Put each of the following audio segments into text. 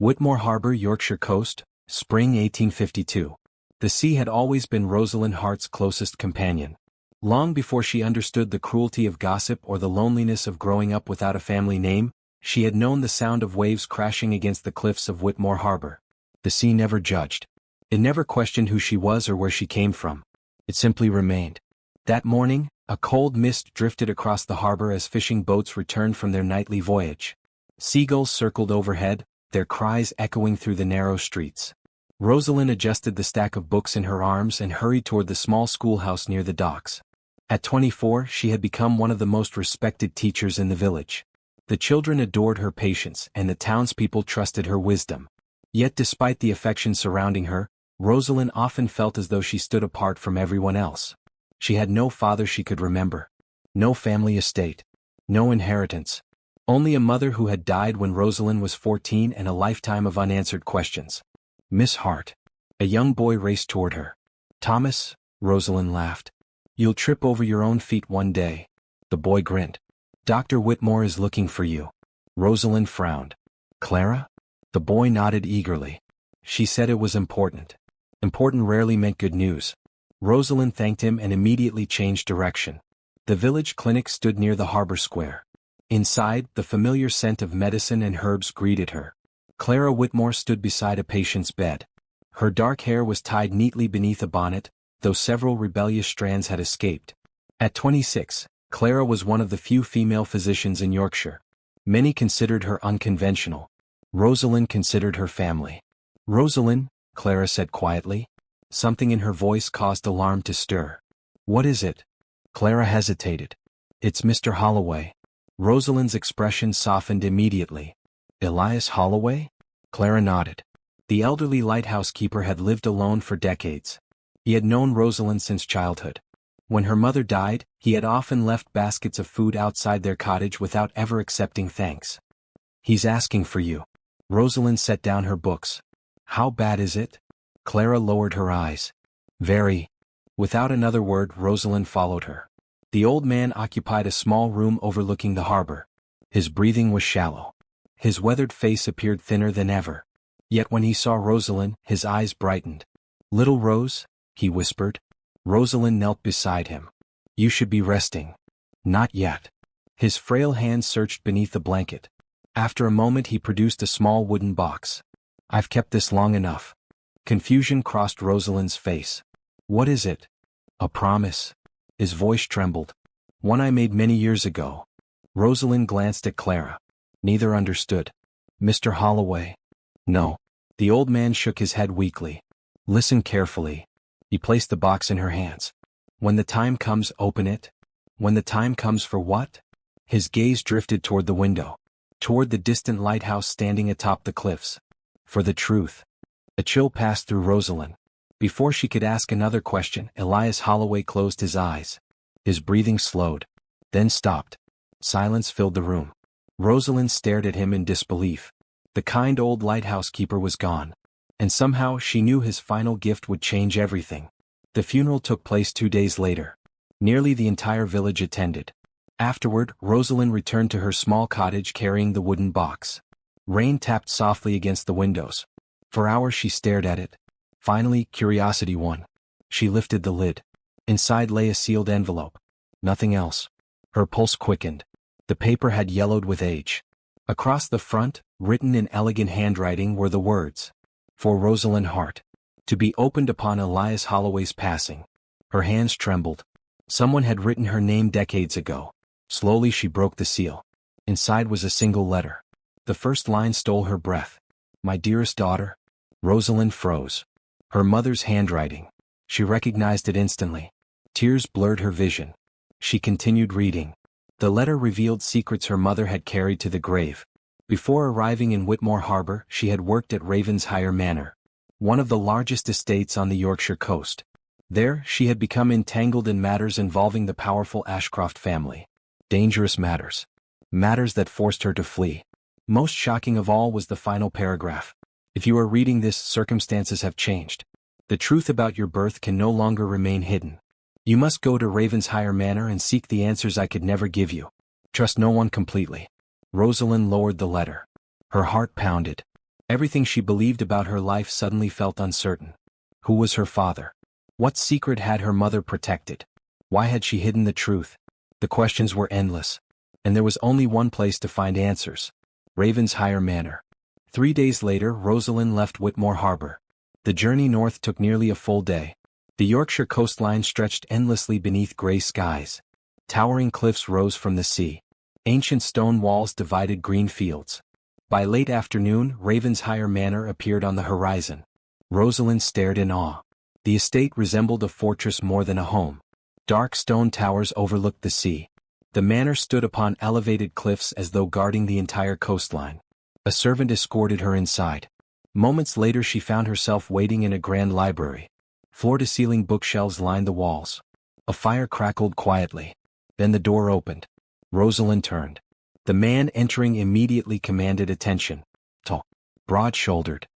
Whitmore Harbour, Yorkshire coast, spring 1852. The sea had always been Rosalind Hart's closest companion. Long before she understood the cruelty of gossip or the loneliness of growing up without a family name, she had known the sound of waves crashing against the cliffs of Whitmore Harbour. The sea never judged. It never questioned who she was or where she came from. It simply remained. That morning, a cold mist drifted across the harbour as fishing boats returned from their nightly voyage. Seagulls circled overhead, their cries echoing through the narrow streets. Rosalind adjusted the stack of books in her arms and hurried toward the small schoolhouse near the docks. At 24, she had become one of the most respected teachers in the village. The children adored her patience and the townspeople trusted her wisdom. Yet despite the affection surrounding her, Rosalind often felt as though she stood apart from everyone else. She had no father she could remember. No family estate. No inheritance. Only a mother who had died when Rosalind was 14 and a lifetime of unanswered questions. Miss Hart. A young boy raced toward her. Thomas, Rosalind laughed. You'll trip over your own feet one day. The boy grinned. Dr. Whitmore is looking for you. Rosalind frowned. Clara? The boy nodded eagerly. She said it was important. Important rarely meant good news. Rosalind thanked him and immediately changed direction. The village clinic stood near the harbor square. Inside, the familiar scent of medicine and herbs greeted her. Clara Whitmore stood beside a patient's bed. Her dark hair was tied neatly beneath a bonnet, though several rebellious strands had escaped. At 26, Clara was one of the few female physicians in Yorkshire. Many considered her unconventional. Rosalind considered her family. Rosalind, Clara said quietly. Something in her voice caused alarm to stir. What is it? Clara hesitated. It's Mr. Holloway. Rosalind's expression softened immediately. Elias Holloway? Clara nodded. The elderly lighthouse keeper had lived alone for decades. He had known Rosalind since childhood. When her mother died, he had often left baskets of food outside their cottage without ever accepting thanks. He's asking for you. Rosalind set down her books. How bad is it? Clara lowered her eyes. Very. Without another word, Rosalind followed her. The old man occupied a small room overlooking the harbor. His breathing was shallow. His weathered face appeared thinner than ever. Yet when he saw Rosalind, his eyes brightened. Little Rose, he whispered. Rosalind knelt beside him. You should be resting. Not yet. His frail hands searched beneath the blanket. After a moment he produced a small wooden box. I've kept this long enough. Confusion crossed Rosalind's face. What is it? A promise. His voice trembled. One I made many years ago. Rosalind glanced at Clara. Neither understood. Mr. Holloway? No. The old man shook his head weakly. Listen carefully. He placed the box in her hands. When the time comes, open it. When the time comes for what? His gaze drifted toward the window. Toward the distant lighthouse standing atop the cliffs. For the truth. A chill passed through Rosalind. Before she could ask another question, Elias Holloway closed his eyes. His breathing slowed. Then stopped. Silence filled the room. Rosalind stared at him in disbelief. The kind old lighthouse keeper was gone. And somehow she knew his final gift would change everything. The funeral took place 2 days later. Nearly the entire village attended. Afterward, Rosalind returned to her small cottage carrying the wooden box. Rain tapped softly against the windows. For hours she stared at it. Finally, curiosity won. She lifted the lid. Inside lay a sealed envelope. Nothing else. Her pulse quickened. The paper had yellowed with age. Across the front, written in elegant handwriting, were the words, For Rosalind Hart. To be opened upon Elias Holloway's passing. Her hands trembled. Someone had written her name decades ago. Slowly she broke the seal. Inside was a single letter. The first line stole her breath. My dearest daughter. Rosalind froze. Her mother's handwriting. She recognized it instantly. Tears blurred her vision. She continued reading. The letter revealed secrets her mother had carried to the grave. Before arriving in Whitmore Harbour, she had worked at Ravenshire Manor, one of the largest estates on the Yorkshire coast. There, she had become entangled in matters involving the powerful Ashcroft family. Dangerous matters. Matters that forced her to flee. Most shocking of all was the final paragraph. If you are reading this, circumstances have changed. The truth about your birth can no longer remain hidden. You must go to Ravenshire Manor and seek the answers I could never give you. Trust no one completely. Rosalind lowered the letter. Her heart pounded. Everything she believed about her life suddenly felt uncertain. Who was her father? What secret had her mother protected? Why had she hidden the truth? The questions were endless, and there was only one place to find answers: Ravenshire Manor. 3 days later, Rosalind left Whitmore Harbor. The journey north took nearly a full day. The Yorkshire coastline stretched endlessly beneath gray skies. Towering cliffs rose from the sea. Ancient stone walls divided green fields. By late afternoon, Ravenshire Manor appeared on the horizon. Rosalind stared in awe. The estate resembled a fortress more than a home. Dark stone towers overlooked the sea. The manor stood upon elevated cliffs as though guarding the entire coastline. A servant escorted her inside. Moments later she found herself waiting in a grand library. Floor-to-ceiling bookshelves lined the walls. A fire crackled quietly. Then the door opened. Rosalind turned. The man entering immediately commanded attention. Tall, broad-shouldered,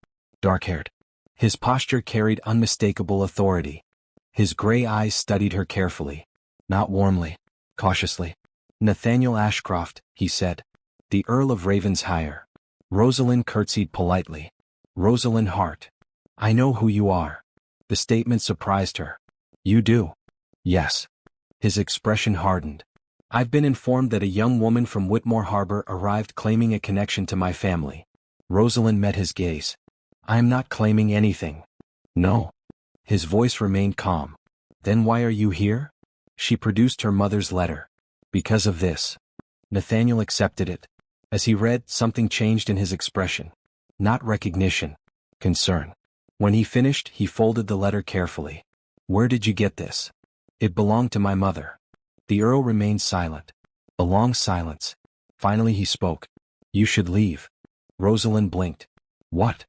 dark-haired. His posture carried unmistakable authority. His gray eyes studied her carefully. Not warmly, cautiously. "Nathaniel Ashcroft," he said. "The Earl of Ravenshire." Rosalind curtsied politely. "Rosalind Hart. I know who you are." The statement surprised her. "You do?" "Yes." His expression hardened. "I've been informed that a young woman from Whitmore Harbor arrived claiming a connection to my family." Rosalind met his gaze. "I am not claiming anything." "No." His voice remained calm. "Then why are you here?" She produced her mother's letter. "Because of this." Nathaniel accepted it. As he read, something changed in his expression. Not recognition. Concern. When he finished, he folded the letter carefully. "Where did you get this?" "It belonged to my mother." The Earl remained silent. A long silence. Finally he spoke. "You should leave." Rosalind blinked. "What?"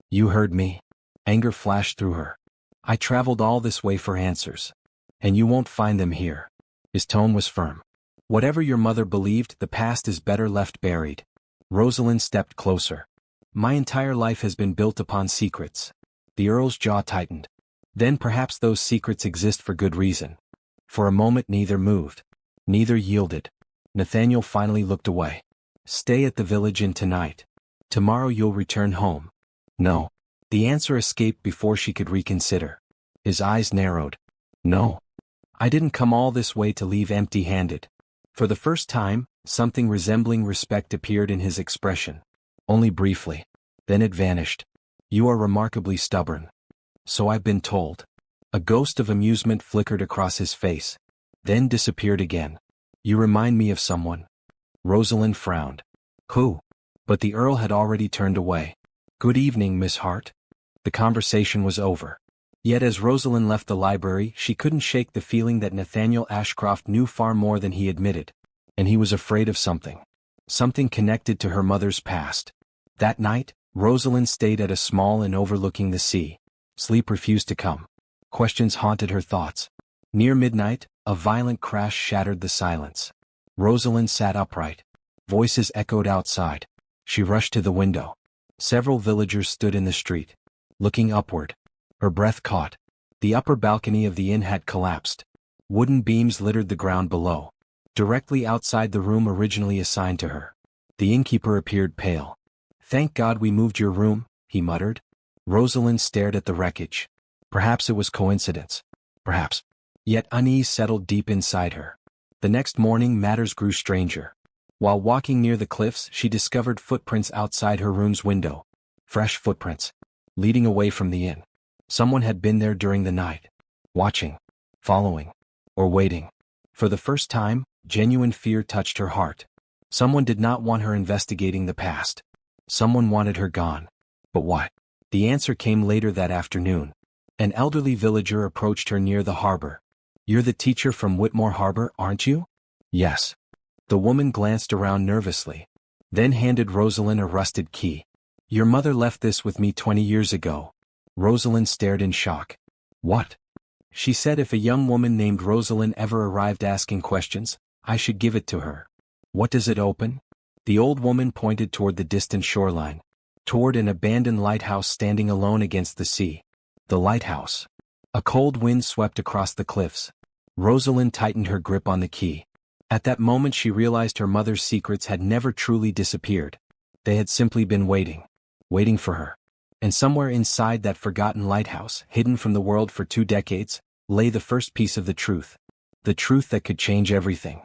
"You heard me." Anger flashed through her. "I traveled all this way for answers. And you won't find them here." His tone was firm. "Whatever your mother believed, the past is better left buried." Rosalind stepped closer. "My entire life has been built upon secrets." The Earl's jaw tightened. "Then perhaps those secrets exist for good reason." For a moment neither moved. Neither yielded. Nathaniel finally looked away. "Stay at the village inn tonight. Tomorrow you'll return home." "No." The answer escaped before she could reconsider. His eyes narrowed. "No. I didn't come all this way to leave empty-handed." For the first time, something resembling respect appeared in his expression. Only briefly. Then it vanished. "You are remarkably stubborn." "So I've been told." A ghost of amusement flickered across his face. Then disappeared again. "You remind me of someone." Rosalind frowned. "Who?" But the Earl had already turned away. "Good evening, Miss Hart." The conversation was over. Yet as Rosalind left the library, she couldn't shake the feeling that Nathaniel Ashcroft knew far more than he admitted. And he was afraid of something. Something connected to her mother's past. That night, Rosalind stayed at a small inn overlooking the sea. Sleep refused to come. Questions haunted her thoughts. Near midnight, a violent crash shattered the silence. Rosalind sat upright. Voices echoed outside. She rushed to the window. Several villagers stood in the street, looking upward. Her breath caught. The upper balcony of the inn had collapsed. Wooden beams littered the ground below. Directly outside the room originally assigned to her. The innkeeper appeared pale. "Thank God we moved your room," he muttered. Rosalind stared at the wreckage. Perhaps it was coincidence. Perhaps. Yet unease settled deep inside her. The next morning matters grew stranger. While walking near the cliffs, she discovered footprints outside her room's window. Fresh footprints. Leading away from the inn. Someone had been there during the night. Watching. Following. Or waiting. For the first time, genuine fear touched her heart. Someone did not want her investigating the past. Someone wanted her gone. But why? The answer came later that afternoon. An elderly villager approached her near the harbor. "You're the teacher from Whitmore Harbor, aren't you?" "Yes." The woman glanced around nervously. Then handed Rosalind a rusted key. "Your mother left this with me 20 years ago." Rosalind stared in shock. "What?" "She said if a young woman named Rosalind ever arrived asking questions, I should give it to her." "What does it open?" The old woman pointed toward the distant shoreline. Toward an abandoned lighthouse standing alone against the sea. The lighthouse. A cold wind swept across the cliffs. Rosalind tightened her grip on the key. At that moment she realized her mother's secrets had never truly disappeared. They had simply been waiting. waiting for her. And somewhere inside that forgotten lighthouse, hidden from the world for 2 decades, lay the first piece of the truth. The truth that could change everything.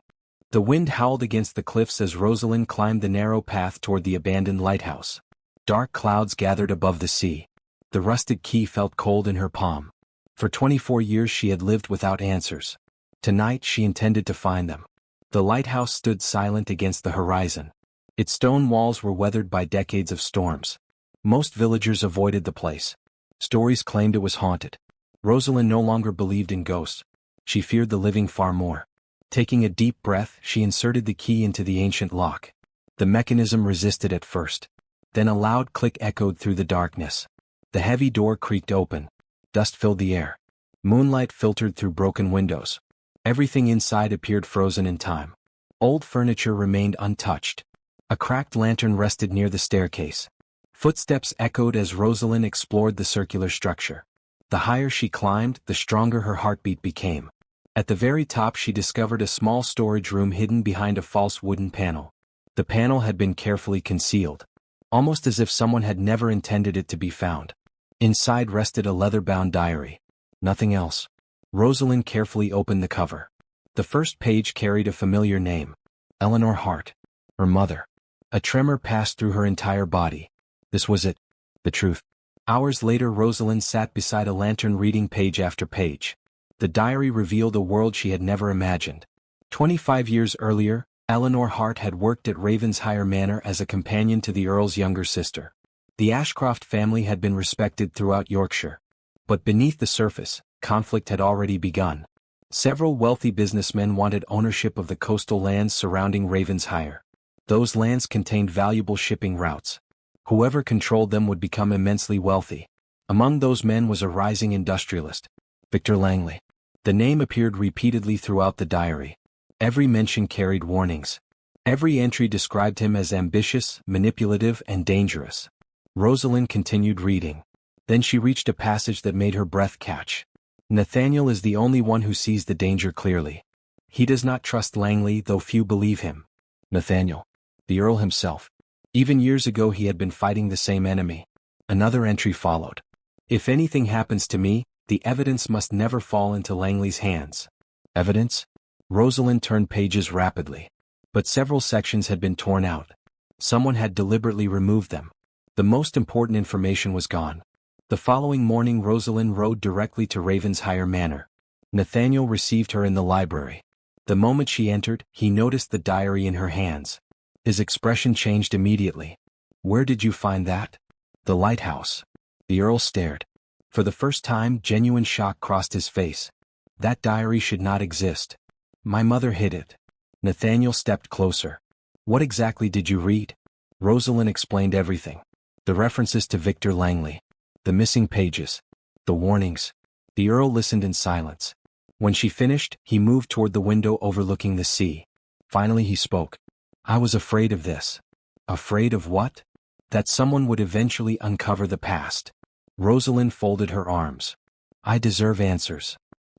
The wind howled against the cliffs as Rosalind climbed the narrow path toward the abandoned lighthouse. Dark clouds gathered above the sea. The rusted key felt cold in her palm. For 24 years she had lived without answers. Tonight she intended to find them. The lighthouse stood silent against the horizon. Its stone walls were weathered by decades of storms. Most villagers avoided the place. Stories claimed it was haunted. Rosalind no longer believed in ghosts. She feared the living far more. Taking a deep breath, she inserted the key into the ancient lock. The mechanism resisted at first. Then a loud click echoed through the darkness. The heavy door creaked open. Dust filled the air. Moonlight filtered through broken windows. Everything inside appeared frozen in time. Old furniture remained untouched. A cracked lantern rested near the staircase. Footsteps echoed as Rosalind explored the circular structure. The higher she climbed, the stronger her heartbeat became. At the very top she discovered a small storage room hidden behind a false wooden panel. The panel had been carefully concealed, almost as if someone had never intended it to be found. Inside rested a leather-bound diary. Nothing else. Rosalind carefully opened the cover. The first page carried a familiar name. Eleanor Hart. Her mother. A tremor passed through her entire body. This was it. The truth. Hours later Rosalind sat beside a lantern reading page after page. The diary revealed a world she had never imagined. 25 years earlier, Eleanor Hart had worked at Ravenshire Manor as a companion to the Earl's younger sister. The Ashcroft family had been respected throughout Yorkshire. But beneath the surface, conflict had already begun. Several wealthy businessmen wanted ownership of the coastal lands surrounding Ravenshire. Those lands contained valuable shipping routes. Whoever controlled them would become immensely wealthy. Among those men was a rising industrialist, Victor Langley. The name appeared repeatedly throughout the diary. Every mention carried warnings. Every entry described him as ambitious, manipulative, and dangerous. Rosalind continued reading. Then she reached a passage that made her breath catch. Nathaniel is the only one who sees the danger clearly. He does not trust Langley, though few believe him. Nathaniel. The Earl himself. Even years ago he had been fighting the same enemy. Another entry followed. If anything happens to me, the evidence must never fall into Langley's hands. Evidence? Rosalind turned pages rapidly. But several sections had been torn out. Someone had deliberately removed them. The most important information was gone. The following morning Rosalind rode directly to Ravenshire Manor. Nathaniel received her in the library. The moment she entered, he noticed the diary in her hands. His expression changed immediately. Where did you find that? The lighthouse. The Earl stared. For the first time, genuine shock crossed his face. That diary should not exist. My mother hid it. Nathaniel stepped closer. What exactly did you read? Rosalind explained everything. The references to Victor Langley. The missing pages. The warnings. The Earl listened in silence. When she finished, he moved toward the window overlooking the sea. Finally he spoke. I was afraid of this. Afraid of what? That someone would eventually uncover the past. Rosalind folded her arms. I deserve answers.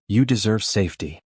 You deserve safety.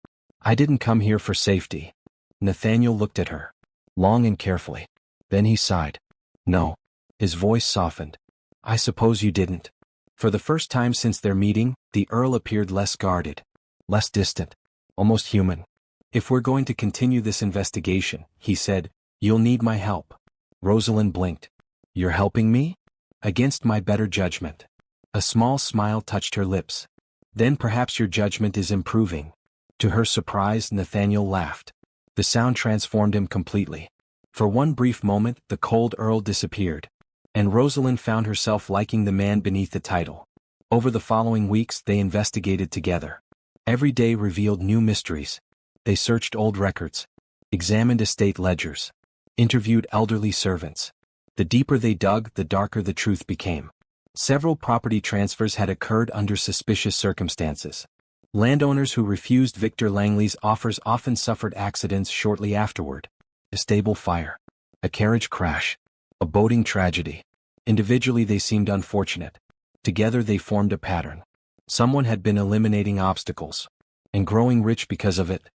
I didn't come here for safety. Nathaniel looked at her, long and carefully. Then he sighed. No. His voice softened. I suppose you didn't. For the first time since their meeting, the Earl appeared less guarded, less distant, almost human. If we're going to continue this investigation, he said, you'll need my help. Rosalind blinked. You're helping me? Against my better judgment. A small smile touched her lips. Then perhaps your judgment is improving. To her surprise, Nathaniel laughed. The sound transformed him completely. For one brief moment, the cold Earl disappeared. And Rosalind found herself liking the man beneath the title. Over the following weeks, they investigated together. Every day revealed new mysteries. They searched old records, examined estate ledgers, interviewed elderly servants. The deeper they dug, the darker the truth became. Several property transfers had occurred under suspicious circumstances. Landowners who refused Victor Langley's offers often suffered accidents shortly afterward. A stable fire, a carriage crash, a boating tragedy. Individually they seemed unfortunate. Together they formed a pattern. Someone had been eliminating obstacles and growing rich because of it.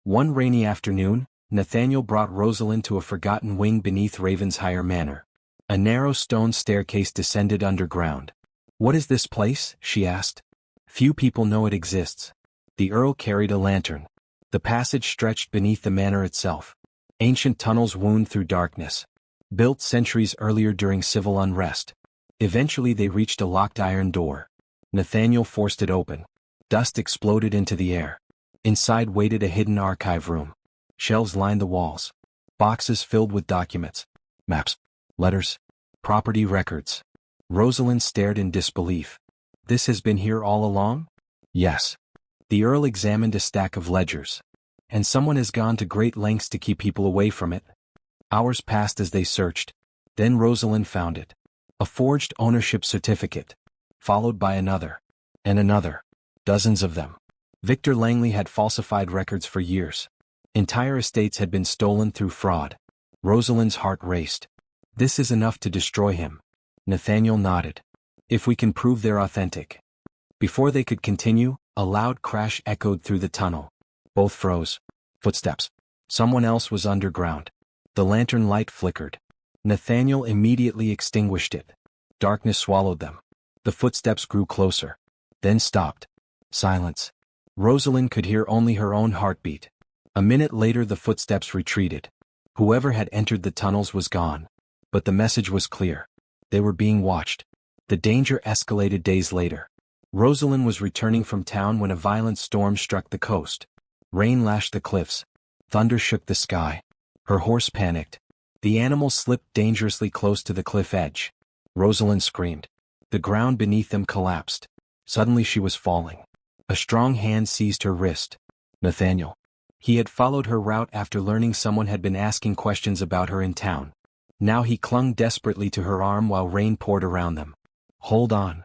One rainy afternoon, Nathaniel brought Rosalind to a forgotten wing beneath Ravenshire Manor. A narrow stone staircase descended underground. "What is this place?" she asked. "Few people know it exists." The Earl carried a lantern. The passage stretched beneath the manor itself. Ancient tunnels wound through darkness. Built centuries earlier during civil unrest. Eventually they reached a locked iron door. Nathaniel forced it open. Dust exploded into the air. Inside waited a hidden archive room. Shelves lined the walls. Boxes filled with documents. Maps. Letters. Property records. Rosalind stared in disbelief. "This has been here all along?" "Yes." The Earl examined a stack of ledgers. "And someone has gone to great lengths to keep people away from it." Hours passed as they searched. Then Rosalind found it. A forged ownership certificate. Followed by another. And another. Dozens of them. Victor Langley had falsified records for years. Entire estates had been stolen through fraud. Rosalind's heart raced. "This is enough to destroy him." Nathaniel nodded. "If we can prove they're authentic." Before they could continue, a loud crash echoed through the tunnel. Both froze. Footsteps. Someone else was underground. The lantern light flickered. Nathaniel immediately extinguished it. Darkness swallowed them. The footsteps grew closer. Then stopped. Silence. Rosalind could hear only her own heartbeat. A minute later the footsteps retreated. Whoever had entered the tunnels was gone. But the message was clear. They were being watched. The danger escalated days later. Rosalind was returning from town when a violent storm struck the coast. Rain lashed the cliffs. Thunder shook the sky. Her horse panicked. The animal slipped dangerously close to the cliff edge. Rosalind screamed. The ground beneath them collapsed. Suddenly she was falling. A strong hand seized her wrist. Nathaniel. He had followed her route after learning someone had been asking questions about her in town. Now he clung desperately to her arm while rain poured around them. "Hold on."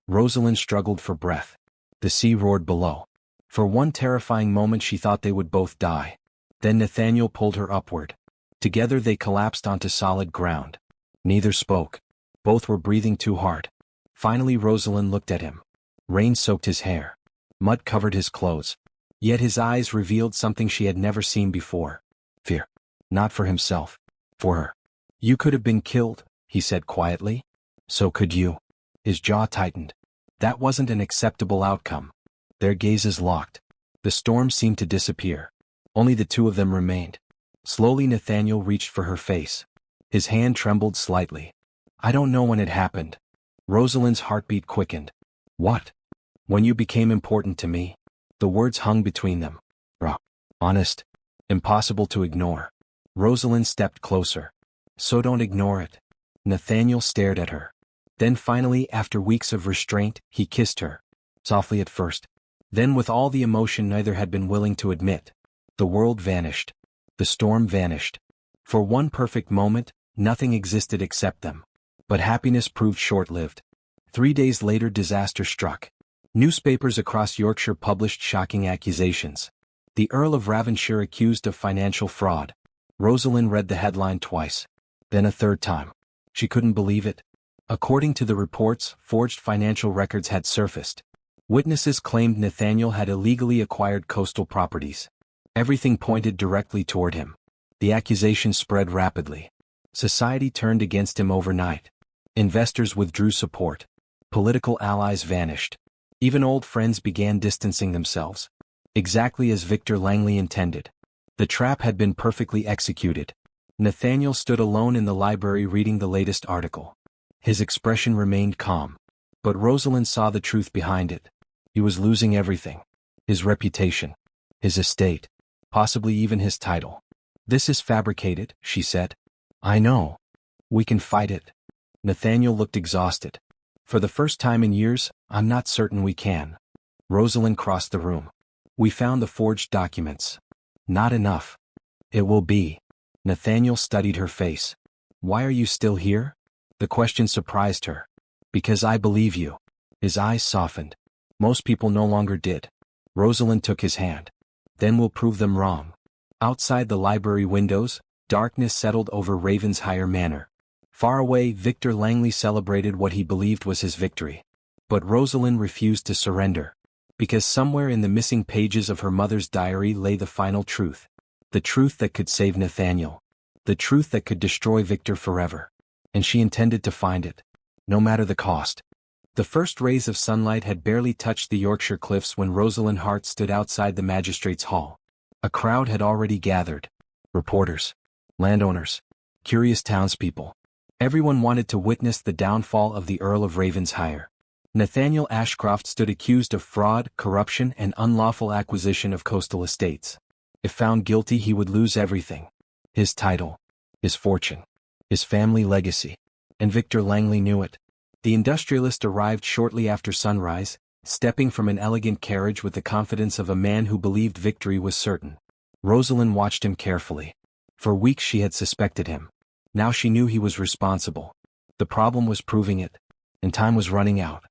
Rosalind struggled for breath. The sea roared below. For one terrifying moment she thought they would both die. Then Nathaniel pulled her upward. Together they collapsed onto solid ground. Neither spoke. Both were breathing too hard. Finally Rosalind looked at him. Rain soaked his hair. Mud covered his clothes. Yet his eyes revealed something she had never seen before. Fear. Not for himself. For her. "You could have been killed," he said quietly. "So could you." His jaw tightened. That wasn't an acceptable outcome. Their gazes locked. The storm seemed to disappear. Only the two of them remained. Slowly Nathaniel reached for her face. His hand trembled slightly. "I don't know when it happened." Rosalind's heartbeat quickened. "What?" "When you became important to me." The words hung between them. Raw. Honest. Impossible to ignore. Rosalind stepped closer. "So don't ignore it." Nathaniel stared at her. Then finally, after weeks of restraint, he kissed her. Softly at first. Then with all the emotion neither had been willing to admit. The world vanished. The storm vanished. For one perfect moment, nothing existed except them. But happiness proved short-lived. 3 days later disaster struck. Newspapers across Yorkshire published shocking accusations. The Earl of Ravenshire accused of financial fraud. Rosalind read the headline twice. Then a third time. She couldn't believe it. According to the reports, forged financial records had surfaced. Witnesses claimed Nathaniel had illegally acquired coastal properties. Everything pointed directly toward him. The accusation spread rapidly. Society turned against him overnight. Investors withdrew support. Political allies vanished. Even old friends began distancing themselves. Exactly as Victor Langley intended. The trap had been perfectly executed. Nathaniel stood alone in the library reading the latest article. His expression remained calm. But Rosalind saw the truth behind it. He was losing everything. His reputation. His estate. Possibly even his title. "This is fabricated," she said. "I know. We can fight it." Nathaniel looked exhausted. "For the first time in years, I'm not certain we can." Rosalind crossed the room. "We found the forged documents." "Not enough." "It will be." Nathaniel studied her face. "Why are you still here?" The question surprised her. "Because I believe you." His eyes softened. Most people no longer did. Rosalind took his hand. "Then we'll prove them wrong." Outside the library windows, darkness settled over Ravenshire Manor. Far away, Victor Langley celebrated what he believed was his victory. But Rosalind refused to surrender. Because somewhere in the missing pages of her mother's diary lay the final truth. The truth that could save Nathaniel. The truth that could destroy Victor forever. and she intended to find it, no matter the cost. The first rays of sunlight had barely touched the Yorkshire cliffs when Rosalind Hart stood outside the magistrate's hall. A crowd had already gathered. Reporters, landowners, curious townspeople. Everyone wanted to witness the downfall of the Earl of Ravenshire. Nathaniel Ashcroft stood accused of fraud, corruption, and unlawful acquisition of coastal estates. If found guilty, he would lose everything. His title, his fortune, his family legacy. And Victor Langley knew it. The industrialist arrived shortly after sunrise, stepping from an elegant carriage with the confidence of a man who believed victory was certain. Rosalind watched him carefully. For weeks she had suspected him. Now she knew he was responsible. The problem was proving it, and time was running out.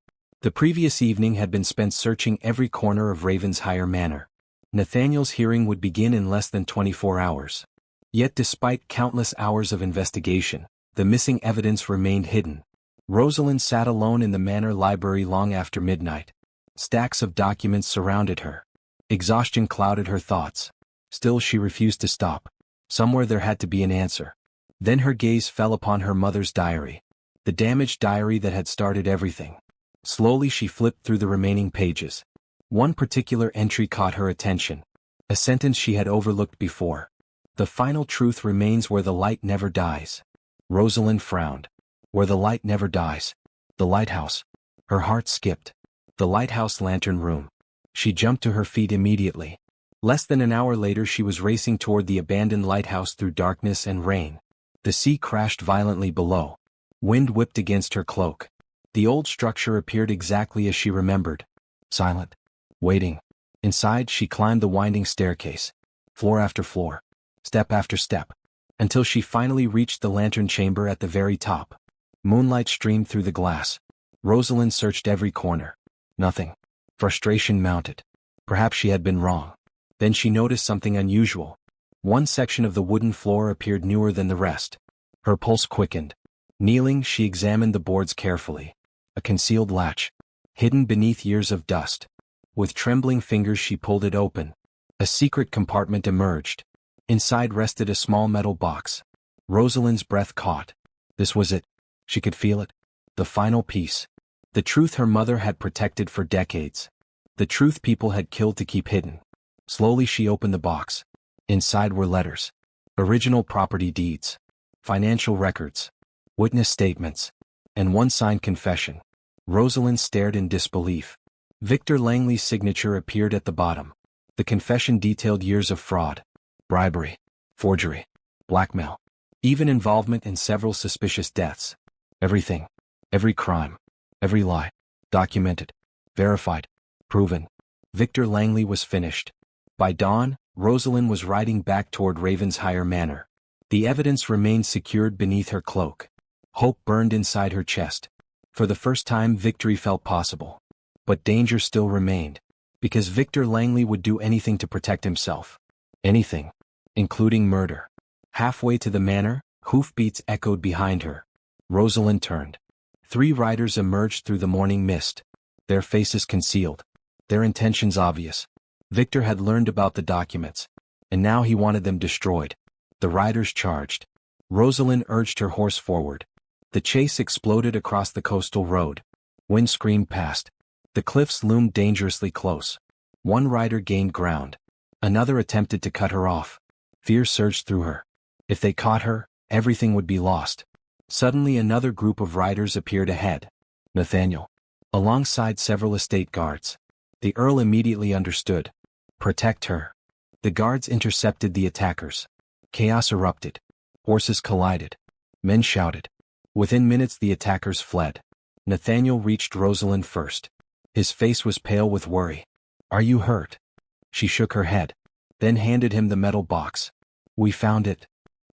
The previous evening had been spent searching every corner of Ravenshire Manor. Nathaniel's hearing would begin in less than 24 hours. Yet despite countless hours of investigation, the missing evidence remained hidden. Rosalind sat alone in the manor library long after midnight. Stacks of documents surrounded her. Exhaustion clouded her thoughts. Still she refused to stop. Somewhere there had to be an answer. Then her gaze fell upon her mother's diary. The damaged diary that had started everything. Slowly she flipped through the remaining pages. One particular entry caught her attention. A sentence she had overlooked before. The final truth remains where the light never dies. Rosalind frowned. Where the light never dies. The lighthouse. Her heart skipped. The lighthouse lantern room. She jumped to her feet immediately. Less than an hour later she was racing toward the abandoned lighthouse through darkness and rain. The sea crashed violently below. Wind whipped against her cloak. The old structure appeared exactly as she remembered. Silent. Waiting. Inside she climbed the winding staircase. Floor after floor. Step after step. Until she finally reached the lantern chamber at the very top. Moonlight streamed through the glass. Rosalind searched every corner. Nothing. Frustration mounted. Perhaps she had been wrong. Then she noticed something unusual. One section of the wooden floor appeared newer than the rest. Her pulse quickened. Kneeling, she examined the boards carefully. A concealed latch. Hidden beneath years of dust. With trembling fingers she pulled it open. A secret compartment emerged. Inside rested a small metal box. Rosalind's breath caught. This was it. She could feel it. The final piece. The truth her mother had protected for decades. The truth people had killed to keep hidden. Slowly she opened the box. Inside were letters. Original property deeds. Financial records. Witness statements. And one signed confession. Rosalind stared in disbelief. Victor Langley's signature appeared at the bottom. The confession detailed years of fraud. Bribery. Forgery. Blackmail. Even involvement in several suspicious deaths. Everything. Every crime. Every lie. Documented. Verified. Proven. Victor Langley was finished. By dawn, Rosalind was riding back toward Ravenshire Manor. The evidence remained secured beneath her cloak. Hope burned inside her chest. For the first time victory felt possible. But danger still remained. Because Victor Langley would do anything to protect himself. Anything. Including murder. Halfway to the manor, hoofbeats echoed behind her. Rosalind turned. 3 riders emerged through the morning mist. Their faces concealed. Their intentions obvious. Victor had learned about the documents. And now he wanted them destroyed. The riders charged. Rosalind urged her horse forward. The chase exploded across the coastal road. Wind screamed past. The cliffs loomed dangerously close. One rider gained ground. Another attempted to cut her off. Fear surged through her. If they caught her, everything would be lost. Suddenly another group of riders appeared ahead. Nathaniel. Alongside several estate guards. The Earl immediately understood. Protect her. The guards intercepted the attackers. Chaos erupted. Horses collided. Men shouted. Within minutes the attackers fled. Nathaniel reached Rosalind first. His face was pale with worry. Are you hurt? She shook her head. Then handed him the metal box. We found it.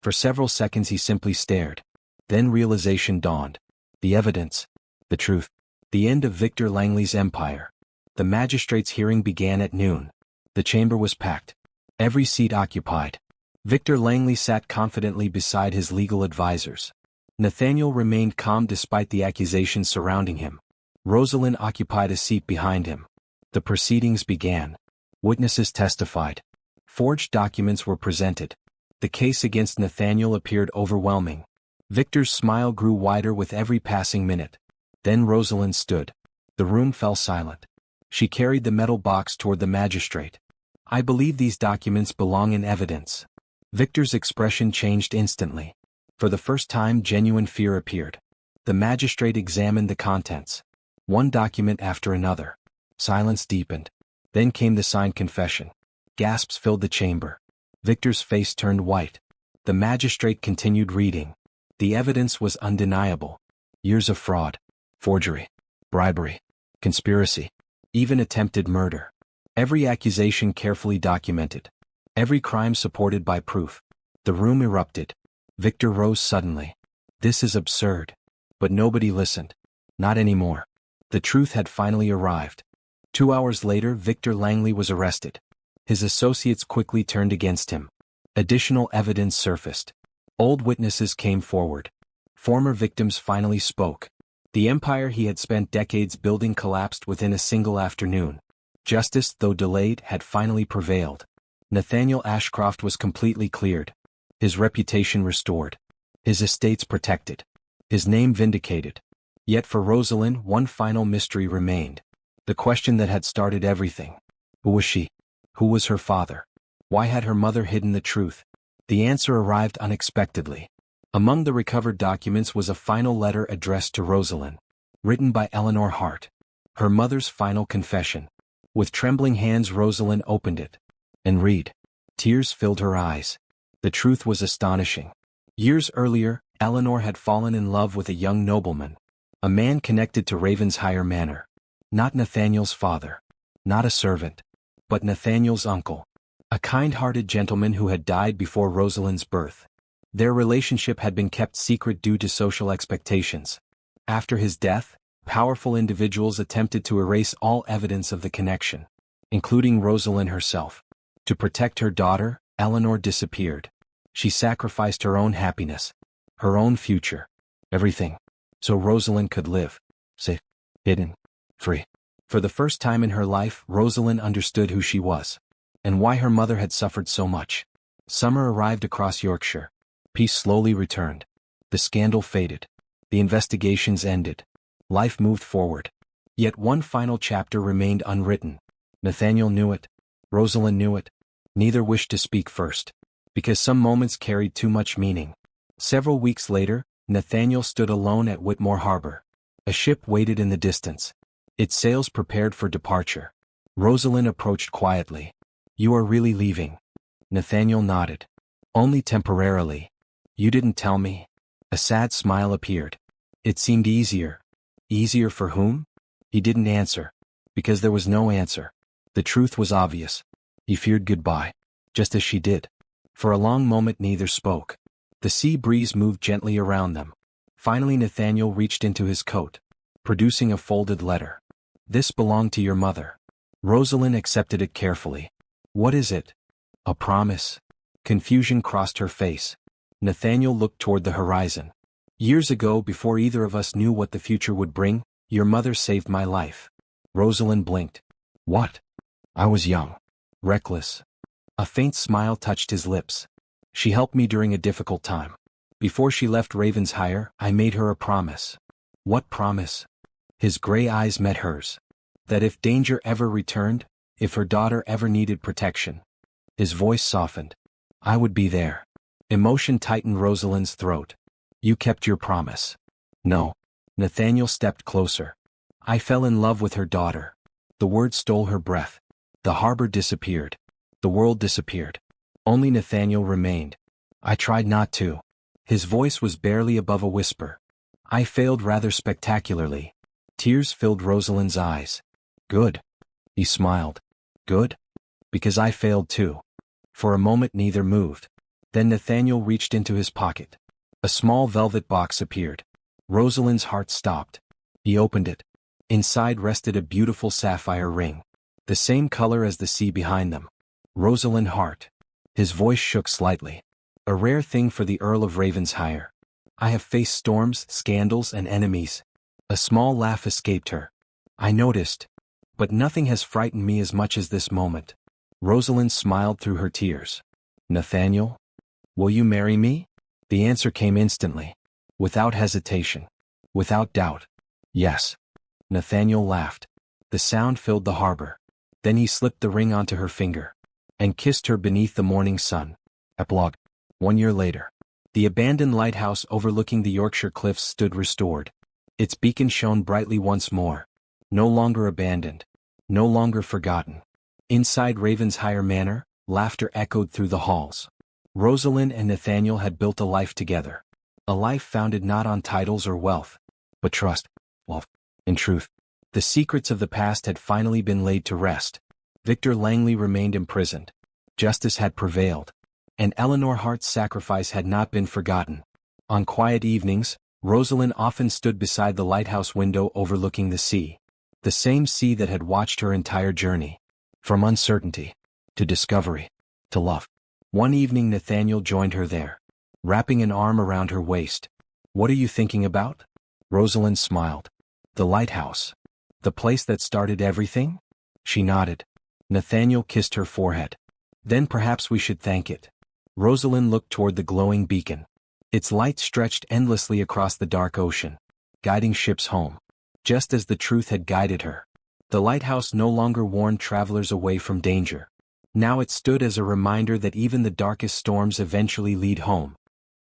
For several seconds he simply stared. Then realization dawned. The evidence. The truth. The end of Victor Langley's empire. The magistrate's hearing began at noon. The chamber was packed. Every seat occupied. Victor Langley sat confidently beside his legal advisors. Nathaniel remained calm despite the accusations surrounding him. Rosalind occupied a seat behind him. The proceedings began. Witnesses testified. Forged documents were presented. The case against Nathaniel appeared overwhelming. Victor's smile grew wider with every passing minute. Then Rosalind stood. The room fell silent. She carried the metal box toward the magistrate. "I believe these documents belong in evidence." Victor's expression changed instantly. For the first time, genuine fear appeared. The magistrate examined the contents. One document after another. Silence deepened. Then came the signed confession. Gasps filled the chamber. Victor's face turned white. The magistrate continued reading. The evidence was undeniable. Years of fraud, forgery, bribery, conspiracy, even attempted murder. Every accusation carefully documented. Every crime supported by proof. The room erupted. Victor rose suddenly. "This is absurd." But nobody listened. Not anymore. The truth had finally arrived. 2 hours later, Victor Langley was arrested. His associates quickly turned against him. Additional evidence surfaced. Old witnesses came forward. Former victims finally spoke. The empire he had spent decades building collapsed within a single afternoon. Justice, though delayed, had finally prevailed. Nathaniel Ashcroft was completely cleared. His reputation restored. His estates protected. His name vindicated. Yet for Rosalind, one final mystery remained. The question that had started everything. Who was she? Who was her father? Why had her mother hidden the truth? The answer arrived unexpectedly. Among the recovered documents was a final letter addressed to Rosalind, written by Eleanor Hart. Her mother's final confession. With trembling hands, Rosalind opened it. And read. Tears filled her eyes. The truth was astonishing. Years earlier, Eleanor had fallen in love with a young nobleman. A man connected to Ravenshire Manor. Not Nathaniel's father. Not a servant. But Nathaniel's uncle. A kind-hearted gentleman who had died before Rosalind's birth. Their relationship had been kept secret due to social expectations. After his death, powerful individuals attempted to erase all evidence of the connection, including Rosalind herself. To protect her daughter, Eleanor disappeared. She sacrificed her own happiness, her own future, everything, so Rosalind could live, safe, hidden, free. For the first time in her life, Rosalind understood who she was, and why her mother had suffered so much. Summer arrived across Yorkshire. Peace slowly returned. The scandal faded. The investigations ended. Life moved forward. Yet one final chapter remained unwritten. Nathaniel knew it. Rosalind knew it. Neither wished to speak first, because some moments carried too much meaning. Several weeks later, Nathaniel stood alone at Whitmore Harbor. A ship waited in the distance. Its sails prepared for departure. Rosalind approached quietly. "You are really leaving?" Nathaniel nodded. "Only temporarily." "You didn't tell me." A sad smile appeared. "It seemed easier." "Easier for whom?" He didn't answer. Because there was no answer. The truth was obvious. He feared goodbye. Just as she did. For a long moment neither spoke. The sea breeze moved gently around them. Finally Nathaniel reached into his coat, producing a folded letter. "This belonged to your mother." Rosalind accepted it carefully. "What is it?" "A promise." Confusion crossed her face. Nathaniel looked toward the horizon. "Years ago, before either of us knew what the future would bring, your mother saved my life." Rosalind blinked. "What?" "I was young. Reckless." A faint smile touched his lips. "She helped me during a difficult time. Before she left Ravenshire, I made her a promise." "What promise?" His gray eyes met hers. "That if danger ever returned, if her daughter ever needed protection." His voice softened. "I would be there." Emotion tightened Rosalind's throat. "You kept your promise." "No." Nathaniel stepped closer. "I fell in love with her daughter." The word stole her breath. The harbor disappeared. The world disappeared. Only Nathaniel remained. "I tried not to." His voice was barely above a whisper. "I failed rather spectacularly." Tears filled Rosalind's eyes. "Good." He smiled. "Good? Because I failed too." For a moment neither moved. Then Nathaniel reached into his pocket. A small velvet box appeared. Rosalind's heart stopped. He opened it. Inside rested a beautiful sapphire ring. The same color as the sea behind them. Rosalind Hart. His voice shook slightly. "A rare thing for the Earl of Ravenshire. I have faced storms, scandals, and enemies." A small laugh escaped her. "I noticed. But nothing has frightened me as much as this moment." Rosalind smiled through her tears. "Nathaniel? Will you marry me?" The answer came instantly. Without hesitation. Without doubt. Yes. Nathaniel laughed. The sound filled the harbor. Then he slipped the ring onto her finger and kissed her beneath the morning sun. Epilogue. 1 year later. The abandoned lighthouse overlooking the Yorkshire cliffs stood restored. Its beacon shone brightly once more. No longer abandoned. No longer forgotten. Inside Ravenshire Manor, laughter echoed through the halls. Rosalind and Nathaniel had built a life together. A life founded not on titles or wealth, but trust, love, and truth. The secrets of the past had finally been laid to rest. Victor Langley remained imprisoned. Justice had prevailed. And Eleanor Hart's sacrifice had not been forgotten. On quiet evenings, Rosalind often stood beside the lighthouse window overlooking the sea. The same sea that had watched her entire journey. From uncertainty, to discovery, to love. One evening Nathaniel joined her there, wrapping an arm around her waist. "What are you thinking about?" Rosalind smiled. "The lighthouse. The place that started everything?" She nodded. Nathaniel kissed her forehead. "Then perhaps we should thank it." Rosalind looked toward the glowing beacon. Its light stretched endlessly across the dark ocean, guiding ships home, just as the truth had guided her. The lighthouse no longer warned travelers away from danger. Now it stood as a reminder that even the darkest storms eventually lead home.